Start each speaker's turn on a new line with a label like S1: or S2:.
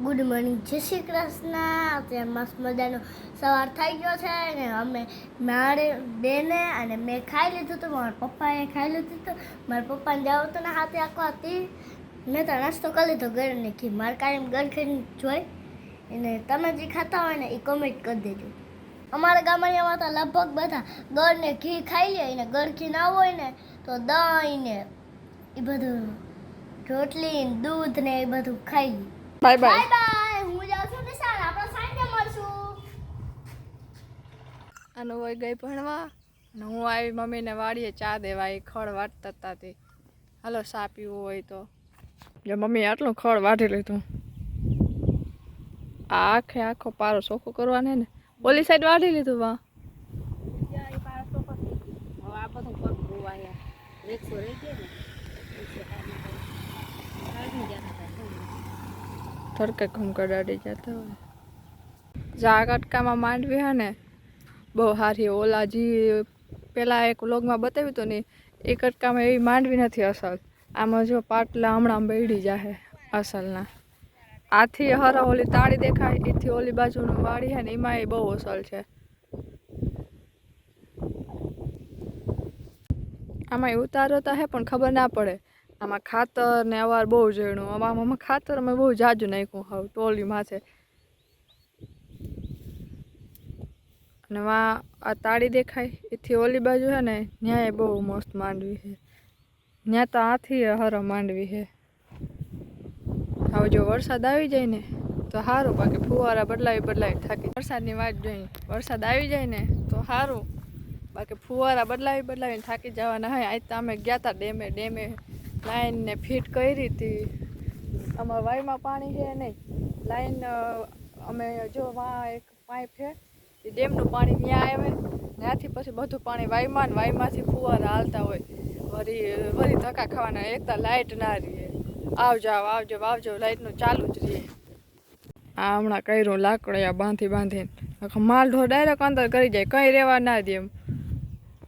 S1: Good morning, જય શ્રી કૃષ્ણ. અત્યારે મસ્ત મજાનો સવાર થઈ ગયો છે ને અમે મારે બેને અને મેં ખાઈ લીધું હતું, મારા પપ્પાએ ખાઈ લીધું હતું. મારા પપ્પાને જવું હતું ને હાથે આખો હતી. મેં તો નાસ્તો કરી લીધો ગળને ઘી. મારે કાયમ ગળ ખાઈને જોઈ અને તમે જે ખાતા હોય ને એ કમેન્ટ કરી દેજો. અમારા ગામડામાં તો લગભગ બધા ગળ ને ઘી ખાઈ લે ને ગળ ઘી ના હોય ને તો દહીં ને એ બધું રોટલી દૂધ ને એ બધું ખાઈ લે.
S2: Bye bye.
S1: Bye bye. હું જાઉં છું નિશાળ. આપણે સાંજે મળશું.
S2: આનો વય ગઈ ભણવા અને હું આવી મમ્મીને વાડીએ ચા દેવા. એ ખડ વાટતા હતા તે. હાલો ચા પીવું હોય તો. જો મમ્મીએ આટલું ખડ વાટી લીધું. આ આખો પારો ચોખ્ખો કરવાનો ને ઓલી સાઈડ વાટી લીધું. વાહ તડકે ઘૂમ કડાડી જતા હોય. જા કટકામાં માંડવી હે ને બહુ સારી. ઓલા જી પેલા એક વ્લોગમાં બતાવ્યું હતું ને એ કટકામાં એવી માંડવી નથી અસલ. આમાં જો પાટલા હમણાં બેડી જાહે અસલના. આથી હરા ઓલી તાળી દેખાય એથી ઓલી બાજુનું વાડી હે ને એમાં એ બહુ અસલ છે. આમાં ઉતારો તો હે પણ ખબર ના પડે. આમાં ખાતર ને અવાર બહુ ઝીણું. આમાં ખાતર અમે બહુ જાજુ નાખ્યું હાવ ટોલી માથે. અને આ તાળી દેખાય એથી ઓલી બાજુ છે ને ન્યાય બહુ મસ્ત માંડવી છે. ત્યાં તો આથી હરો માંડવી છે. હવે જો વરસાદ આવી જાય ને તો સારું, બાકી ફુવારા બદલાવી થાકી. વરસાદની વાત જોઈએ. વરસાદ આવી જાય ને તો સારું, બાકી ફુવારા બદલાવીને થાકી જવાના હોય. આજ તો અમે ગયા હતા ડેમે લાઈનને ફિટ કરી હતી. અમારા વાયમાં પાણી છે નહીં. લાઈન અમે જો વાં એક પાઇપ છે એ ડેમનું પાણી ત્યાં આવે ત્યાંથી પછી બધું પાણી વાયમાંથી ફુવારા હાલતા હોય. વળી ધક્કા ખાવાના. એક તો લાઇટ ના રહીએ. આવજો લાઇટનું ચાલુ જ રહીએ. આ હમણાં કર્યું લાકડિયા બાંધીને આખો માલ ઢોર ડાયરેક્ટ અંદર કરી જાય, કંઈ રહેવા ના દે. એમ